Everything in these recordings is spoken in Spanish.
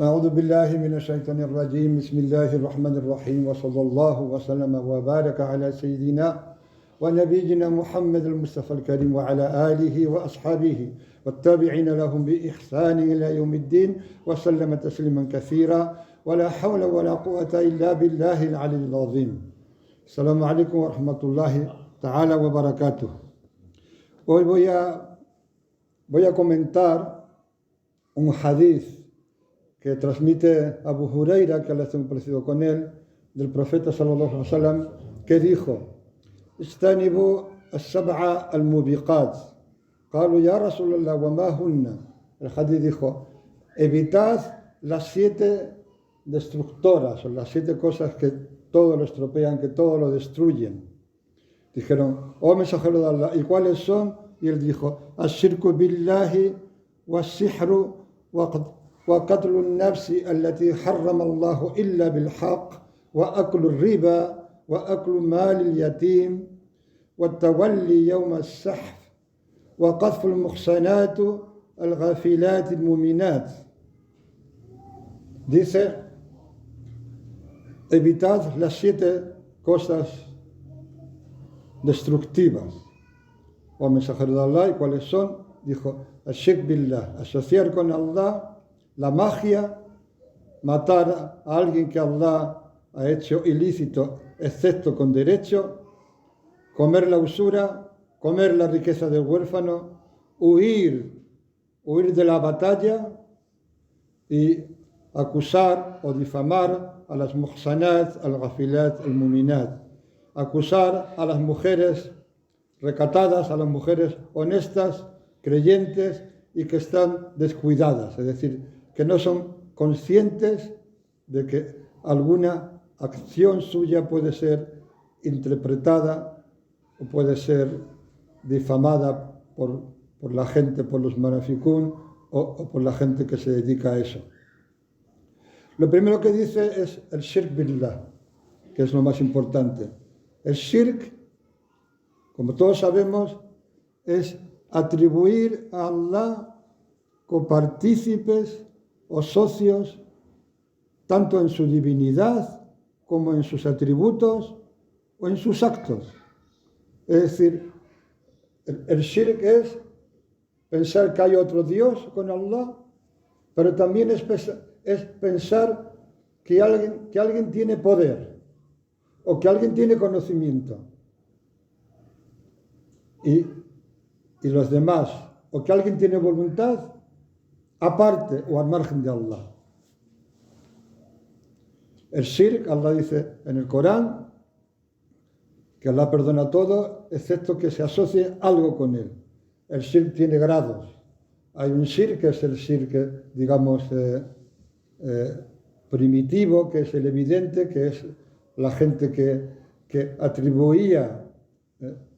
أعوذ بالله من الشيطان الرجيم بسم الله الرحمن الرحيم وصلى الله وسلم وبارك على سيدنا ونبينا محمد المصطفى الكريم وعلى آله وأصحابه والتابعين لهم بإحسان إلى يوم الدين وسلم تسليما كثيرا ولا حول ولا قوة إلا بالله العلي العظيم. السلام عليكم ورحمة الله تعالى وبركاته. Hoy voy a comentar un hadith que transmite Abu Huraira, que Allah esté muy parecido con él, del profeta sallallahu alaihi wasallam, que dijo: "Istanibu as-sab'a al-mubiqat." Qalu ya Rasulullah wa ma hunna. El hadith dijo: evitad las 7 destructoras, o las 7 cosas que todo lo estropean, que todo lo destruyen. Dijeron: oh mensajero de Allah, ¿y cuáles son? Y él dijo: ash-shirku billahi was-sihru وقتل النفس التي حرم الله إلا بالحق وأكل الربا وأكل مال اليتيم والتولي يوم السحف وقذف المحصنات الغافلات المؤمنات. Dice: evitad las 7 cosas destructivas. O mensajero de Allah, ¿y cuáles son? Dijo: ashirk billah, asociar con Allah, la magia, matar a alguien que Allah ha hecho ilícito, excepto con derecho, comer la usura, comer la riqueza del huérfano, huir de la batalla y acusar o difamar a las muhsanat, al-ghafilat, al-muminat, acusar a las mujeres recatadas, a las mujeres honestas, creyentes y que están descuidadas, es decir, que no son conscientes de que alguna acción suya puede ser interpretada o puede ser difamada por la gente, por los manafikun o por la gente que se dedica a eso. Lo primero que dice es el shirk billah, que es lo más importante. El shirk, como todos sabemos, es atribuir a Allah copartícipes o socios tanto en su divinidad como en sus atributos o en sus actos. Es decir, el shirk es pensar que hay otro Dios con Allah, pero también es pensar que alguien tiene poder o que alguien tiene conocimiento y los demás, o que alguien tiene voluntad aparte o al margen de Allah. El shirk, Allah dice en el Corán que Allah perdona todo excepto que se asocie algo con él. El shirk tiene grados. Hay un shirk que es el shirk, digamos, primitivo, que es el evidente, que es la gente que atribuía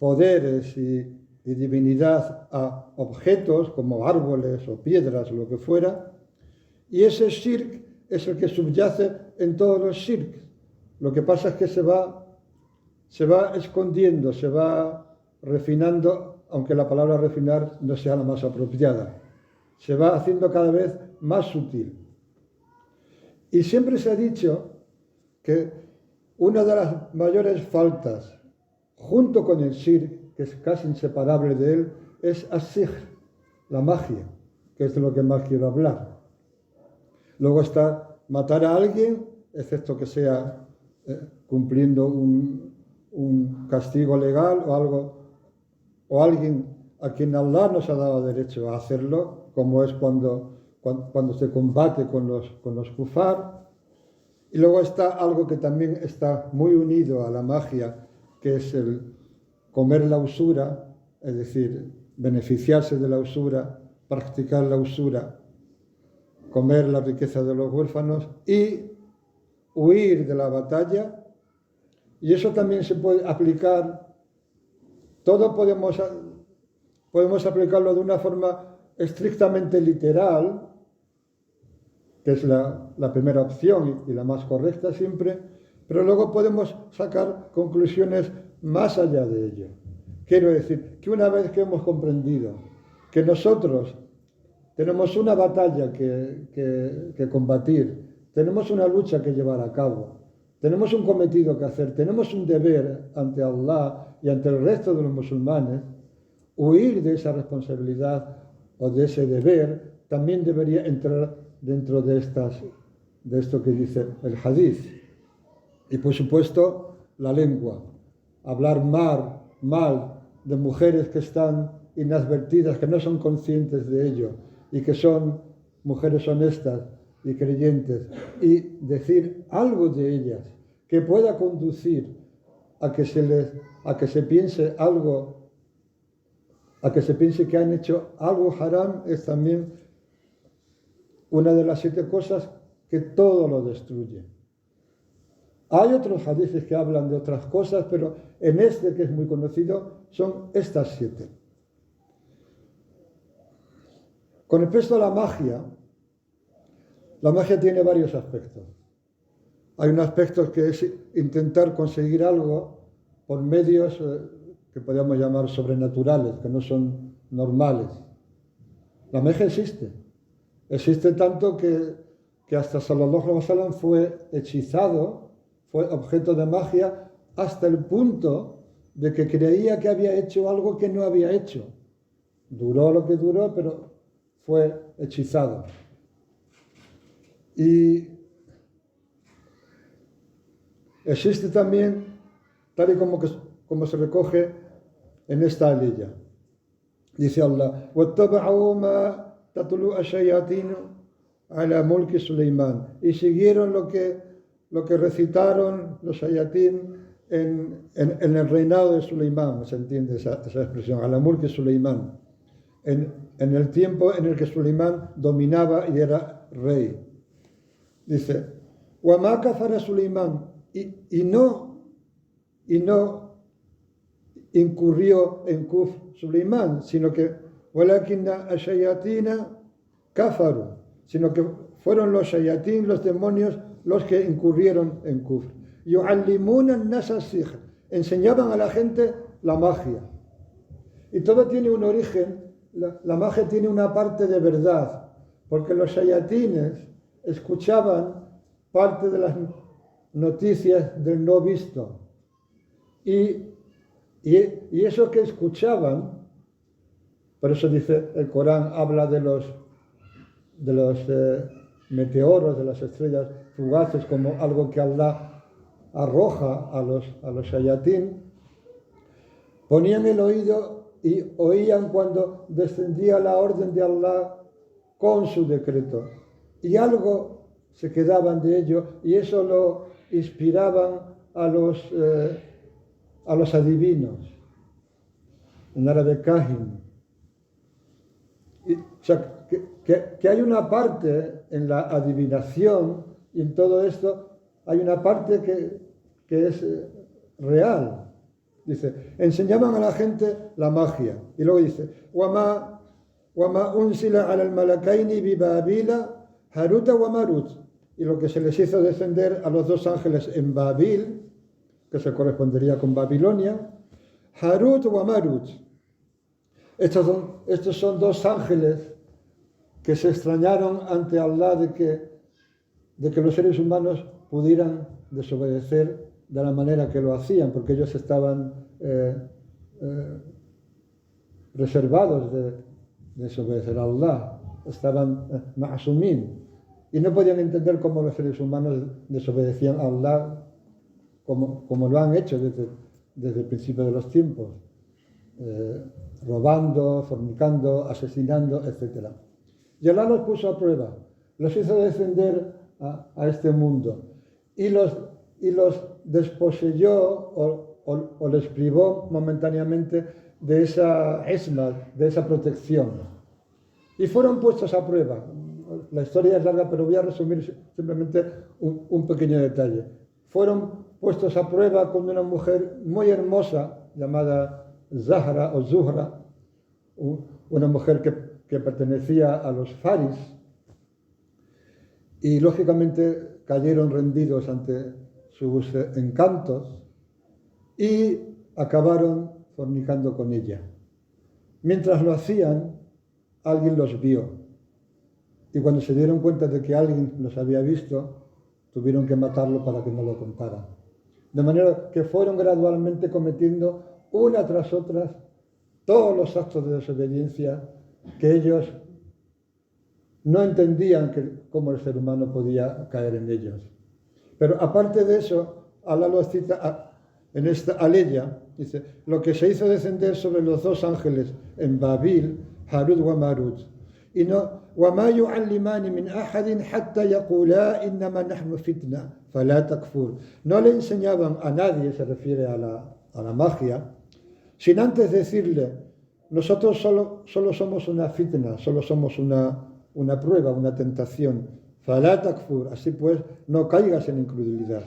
poderes y divinidad a objetos como árboles o piedras, lo que fuera, y ese shirk es el que subyace en todos los shirks. Lo que pasa es que se va escondiendo, se va refinando, aunque la palabra refinar no sea la más apropiada, se va haciendo cada vez más sutil. Y siempre se ha dicho que una de las mayores faltas, junto con el shirk, que es casi inseparable de él, es as-sihr, la magia, que es de lo que más quiero hablar. Luego está matar a alguien, excepto que sea cumpliendo un castigo legal o algo, o alguien a quien Allah nos ha dado derecho a hacerlo, como es cuando se combate con los kufar. Y luego está algo que también está muy unido a la magia, que es el comer la usura, es decir, beneficiarse de la usura, practicar la usura, comer la riqueza de los huérfanos y huir de la batalla. Y eso también se puede aplicar, todo podemos aplicarlo de una forma estrictamente literal, que es la primera opción y la más correcta siempre, pero luego podemos sacar conclusiones más allá de ello. Quiero decir que una vez que hemos comprendido que nosotros tenemos una batalla que combatir, tenemos una lucha que llevar a cabo, tenemos un cometido que hacer, tenemos un deber ante Allah y ante el resto de los musulmanes. Huir de esa responsabilidad o de ese deber también debería entrar dentro de esto que dice el hadith. Y por supuesto, la lengua. Hablar mal de mujeres que están inadvertidas, que no son conscientes de ello y que son mujeres honestas y creyentes, y decir algo de ellas que pueda conducir a que se piense que han hecho algo haram, es también una de las 7 cosas que todo lo destruye. Hay otros hadices que hablan de otras cosas, pero en este, que es muy conocido, son estas 7. Con respecto a la magia tiene varios aspectos. Hay un aspecto que es intentar conseguir algo por medios que podríamos llamar sobrenaturales, que no son normales. La magia existe. Existe tanto que hasta Sallallahu Alaihi Wasallam fue hechizado, fue objeto de magia, hasta el punto de que creía que había hecho algo que no había hecho. Duró lo que duró, pero fue hechizado. Y existe también, tal y como se recoge en esta aliyah. Dice Allah: وَاتَّبَعُوا مَا تَتْلُو الشَّيَاطِينُ عَلَى مُلْكِ سُلَيْمَانَ. Y siguieron lo que recitaron los shayatín en el reinado de Suleimán. ¿Se entiende esa expresión? عَلَى مُلْكِ سُلَيْمَانَ. En el tiempo en el que Suleimán dominaba y era rey. Dice: وَمَا كَفَرَ سُلَيْمَانَ. Y no incurrió en kufr Suleimán, sino que وَلَكِنَّ الشَّيَاطِينَ كَفَرُوا, sino que fueron los shayatín, los demonios, los que incurrieron en kufr. يُعَلِّمُونَ النَّاسَ السِّحْرَ. Enseñaban a la gente la magia. Y todo tiene un origen, la magia tiene una parte de verdad, porque los shayatines escuchaban parte de las noticias del no visto. Y eso que escuchaban, por eso dice el Corán, habla de los meteoros, de las estrellas fugaces, como algo que Allah arroja a los shayatín. Ponían el oído y oían cuando descendía la orden de Allah con su decreto. Y algo se quedaban de ello, y eso lo inspiraban a los adivinos, en árabe kahin. O sea, que hay una parte en la adivinación y en todo esto, hay una parte que es real. Dice, enseñaban a la gente la magia. Y luego dice, وَمَا أُنْزِلَ عَلَى الْمَلَكَيْنِ بِبَابِيلَ هَارُوتَ وَمَارُوتَ. Y lo que se les hizo descender a los 2 ángeles en Babil, que se correspondería con Babilonia, Harut wa Marut. Estos son 2 ángeles que se extrañaron ante Allah de que los seres humanos pudieran desobedecer de la manera que lo hacían, porque ellos estaban reservados de desobedecer a Allah, estaban ma'asumín, y no podían entender cómo los seres humanos desobedecían a Allah como lo han hecho desde el principio de los tiempos, robando, fornicando, asesinando, etc. Y Allah los puso a prueba, los hizo descender a este mundo y los desposeyó o les privó momentáneamente de esa isma, de esa protección. Y fueron puestos a prueba. La historia es larga, pero voy a resumir simplemente un pequeño detalle. Fueron puestos a prueba con una mujer muy hermosa llamada Zahra o Zuhra, una mujer que pertenecía a los faris, y lógicamente cayeron rendidos ante sus encantos y acabaron fornicando con ella. Mientras lo hacían, alguien los vio y cuando se dieron cuenta de que alguien los había visto, tuvieron que matarlo para que no lo contaran. De manera que fueron gradualmente cometiendo una tras otra todos los actos de desobediencia que ellos no entendían cómo el ser humano podía caer en ellos. Pero aparte de eso, Alá lo cita en esta aleya, dice, lo que se hizo descender sobre los dos ángeles en Babil, Harut wa Marut, y no, وَمَا يُعَلِّمَانِ مِنْ أَحَدٍ حَتَّى يَقُولَا إِنَّمَا نَحْنُ فِتْنَةٌ فَلَا تَكْفُرْ. No le enseñaban a nadie, se refiere a la magia, sin antes decirle, nosotros solo somos una fitna, solo somos una prueba, una tentación. فَلَا تَكْفُرْ. Así pues, no caigas en incredulidad.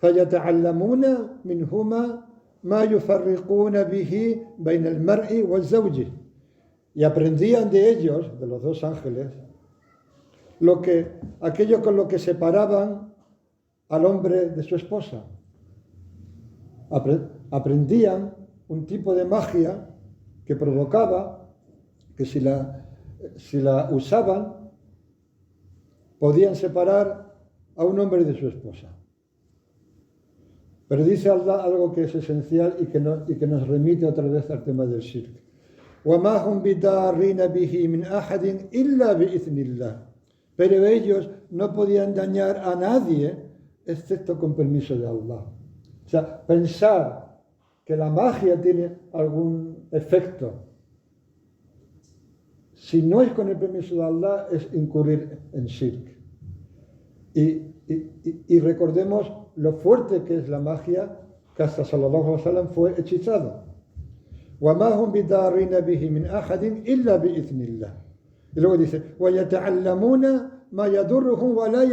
فَيَتَعَلَّمُونَ مِنْهُمَا مَا يُفَرِّقُونَ بِهِ بَيْنَ الْمَرْءِ وَالزَّوْجِ. Y aprendían de ellos, de los dos ángeles, aquello con lo que separaban al hombre de su esposa. Aprendían un tipo de magia que provocaba que si la usaban, podían separar a un hombre de su esposa. Pero dice Allah algo que es esencial y que nos remite otra vez al tema del shirk. وَمَا هُمْ بِضَارِّينَ بِهِ مِنْ أَحَدٍ إِلَّا بِإِذْنِ اللَّهِ. Pero ellos no podían dañar a nadie excepto con permiso de Allah. O sea, pensar que la magia tiene algún efecto, si no es con el permiso de Allah, es incurrir en shirk. Y recordemos lo fuerte que es la magia, que hasta sallallahu alaihi wasallam fue hechizado. وَمَا هُمْ بِضَارِّينَ بِهِ مِنْ أَحَدٍ إِلَّا بِإِذْنِ اللَّهِ. Y luego dice, وَيَتَعَلَّمُونَ مَا يَضُرُّهُمْ وَلَا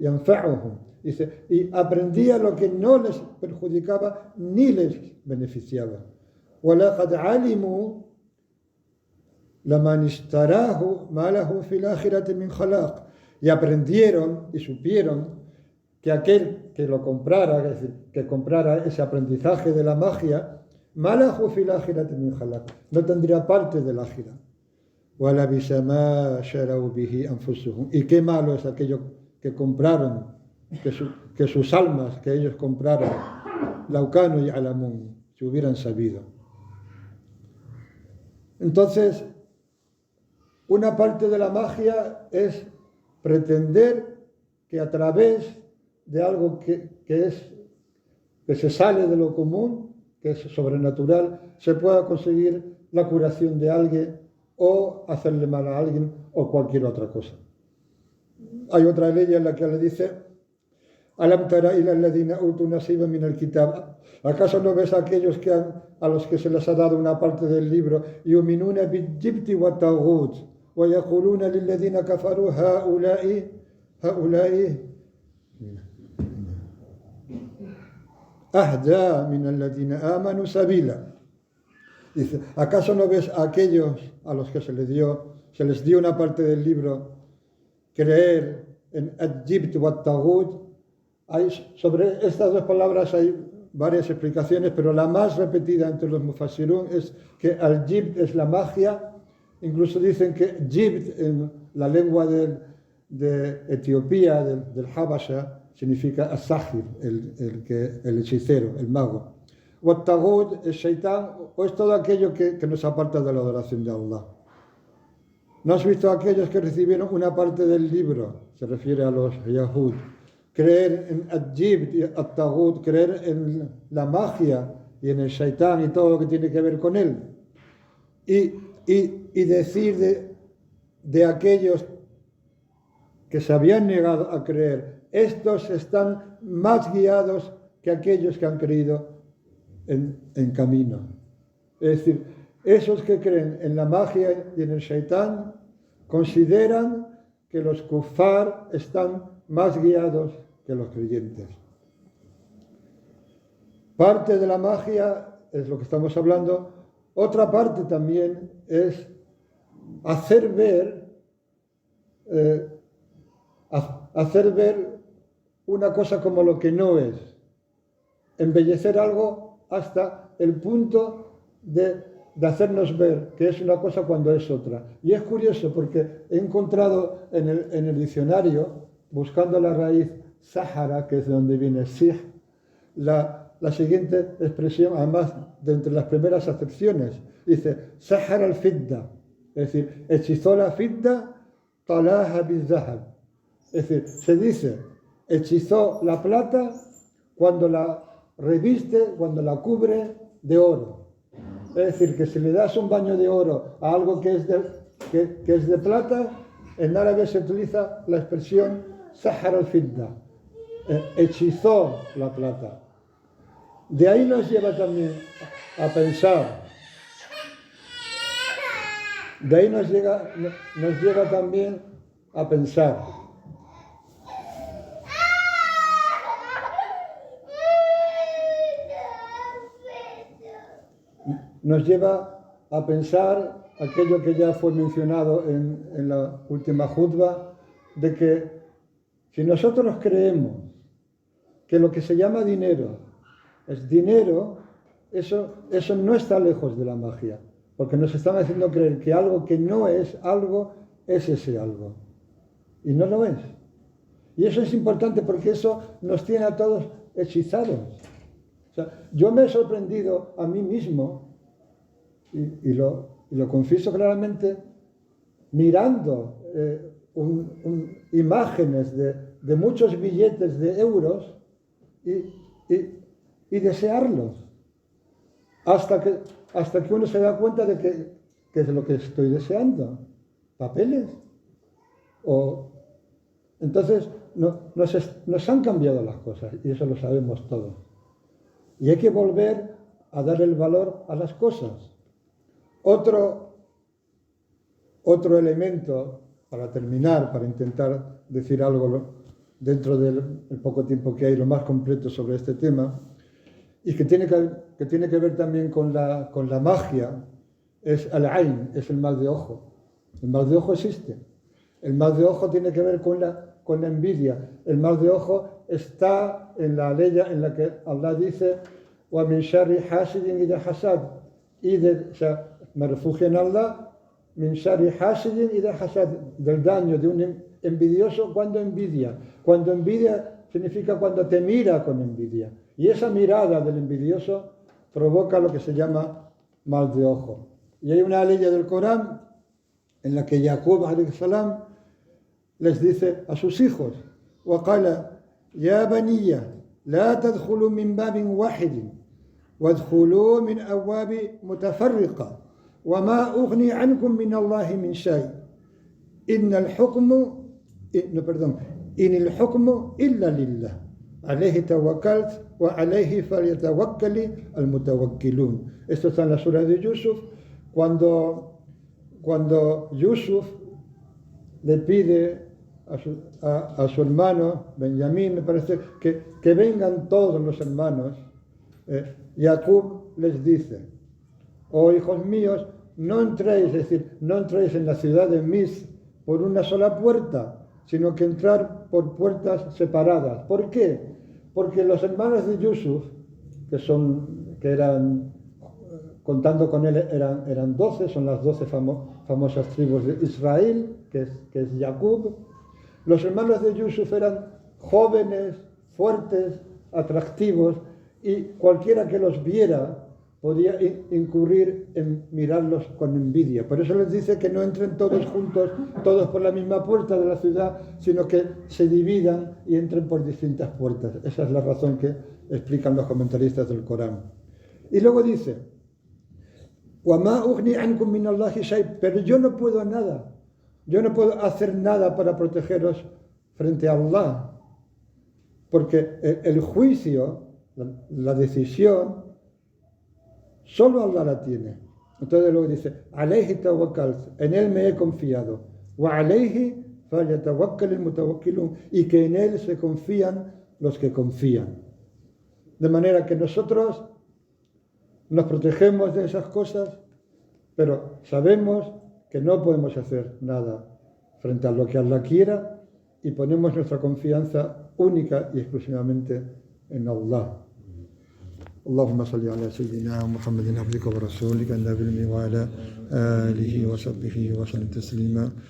يَنْفَعُهُمْ. Dice, y aprendía lo que no les perjudicaba ni les beneficiaba. وَلَقَدْ عَلِمُوا لَمَنِ اشْتَرَاهُ مَا لَهُ فِي الْآخِرَةِ مِنْ خَلَاقٍ. Y aprendieron y supieron que aquel que lo comprara, es decir, que comprara ese aprendizaje de la magia, malahu fil akhirati min khalaq, no tendría parte del ákhira. Wala bisama sharau bihi anfusuhum. Y qué malo es aquello que compraron, que sus almas, que ellos compraron, laukanu y alamun, si hubieran sabido. Entonces, una parte de la magia es pretender que a través de algo que se sale de lo común, que es sobrenatural, se pueda conseguir la curación de alguien o hacerle mal a alguien o cualquier otra cosa. Hay otra ley en la que le dice, Alam tara ila alladhina utu nasiban min al-kitab. ¿Acaso no ves a aquellos a los que se les ha dado una parte del libro? Yuminuna bil-jibti wa taghut wa yaquluna lilladhina kafaru haula'i ahda min alladhina amanu sabila. Dice, ¿acaso no ves a aquellos a los que se les dio una parte del libro creer en al-jibt wa taghut? Sobre estas dos palabras hay varias explicaciones, pero la más repetida entre los mufassirun es que al-jibt es la magia. Incluso dicen que jibt en la lengua de Etiopía, del Habasha, significa as-sahir, el hechicero, el mago. O at-taghut es shaitán, o es todo aquello que nos aparta de la adoración de Allah. ¿No has visto a aquellos que recibieron una parte del libro? Se refiere a los Yahud. Creer en al-jibt y at-taghut, creer en la magia y en el shaitán y todo lo que tiene que ver con él. Y decir de aquellos que se habían negado a creer, estos están más guiados que aquellos que han creído en camino. Es decir, esos que creen en la magia y en el shaitán consideran que los kufar están más guiados que los creyentes. Parte de la magia es lo que estamos hablando. Otra parte también es hacer ver una cosa como lo que no es. Embellecer algo hasta el punto de de hacernos ver que es una cosa cuando es otra. Y es curioso porque he encontrado en el diccionario, buscando la raíz Sahara, que es de donde viene Sih, la siguiente expresión, además de entre las primeras acepciones, dice Sahara al-Fidda, es decir, hechizó la Fidda, talaha bil-Zahab. Es decir, se dice, hechizó la plata cuando la reviste, cuando la cubre de oro. Es decir, que si le das un baño de oro a algo que es de plata, en árabe se utiliza la expresión Sahara al-Fidda, hechizó la plata. De ahí nos lleva también a pensar, de ahí nos lleva también a pensar aquello que ya fue mencionado en la última jutba, de que si nosotros creemos que lo que se llama dinero es dinero, eso no está lejos de la magia, porque nos están haciendo creer que algo que no es algo es ese algo, y no lo es. Y eso es importante porque eso nos tiene a todos hechizados. O sea, yo me he sorprendido a mí mismo, y lo confieso claramente, mirando imágenes de muchos billetes de euros y desearlos, hasta que uno se da cuenta de que es lo que estoy deseando, papeles. Entonces nos han cambiado las cosas, y eso lo sabemos todos. Y hay que volver a dar el valor a las cosas. Otro elemento, para terminar, para intentar decir algo dentro del poco tiempo que hay, lo más completo sobre este tema, y que tiene que ver también con la magia, es al-ain, es el mal de ojo. El mal de ojo existe. El mal de ojo tiene que ver con la envidia. El mal de ojo está en la ley en la que Allah dice wa min sharri hasidin idha hasad, me refugio en Allah, min sharri hasidin idha hasad, del daño de un envidioso cuando envidia. Cuando envidia significa cuando te mira con envidia. Y esa mirada del envidioso provoca lo que se llama mal de ojo. Y hay una ley del Corán en la que Jacob alayhi salam les dice a sus hijos: وَقَالَ يَا بَنِيَّ لَا تَدْخُلُوا مِنْ بَابٍ وَاحِدٍ وَادْخُلُوا مِنْ أَبْوَابٍ مُتَفَرِّقَةٍ وَمَا أُغْنِي عَنْكُمْ مِنَ اللَّهِ مِنْ شَيْءٍ إِنِ الْحُكْمُ إِلَّا لِلَّهِ عَلَيْهِ تَوَكَّلْتُ وَعَلَيْهِ فَلْيَتَوَكَّلِ الْمُتَوَكِّلُونَ. Esto está en la sura de Yusuf, cuando Yusuf le pide a su hermano Benjamín, me parece, que vengan todos los hermanos. Jacob les dice: oh hijos míos, no entréis, es decir, no entréis en la ciudad de Mis por una sola puerta, sino que entrar por puertas separadas. ¿Por qué? Porque los hermanos de Yusuf, que eran, contando con él, eran 12, son las 12 famosas tribus de Israel, que es Jacob. Los hermanos de Yusuf eran jóvenes, fuertes, atractivos, y cualquiera que los viera podía incurrir en mirarlos con envidia. Por eso les dice que no entren todos juntos, todos por la misma puerta de la ciudad, sino que se dividan y entren por distintas puertas. Esa es la razón que explican los comentaristas del Corán. Y luego dice: وَمَا أُغْنِي عَنْكُمْ مِنَ اللَّهِ شَيْءٍ, pero yo no puedo nada, yo no puedo hacer nada para protegeros frente a Allah, porque el juicio, la decisión, solo Allah la tiene. Entonces luego dice: عَلَيْهِ تَوَكَّلْتُ, en él me he confiado, وَعَلَيْهِ فَلْيَتَوَكَّلِ الْمُتَوَكِّلُونَ, y que en él se confían los que confían. De manera que nosotros nos protegemos de esas cosas, pero sabemos que no podemos hacer nada frente a lo que Allah quiera, y ponemos nuestra confianza única y exclusivamente en Allah. اللهم صل على سيدنا محمد عبدك ورسولك النبي وعلى آله وصحبه وسلم تسليما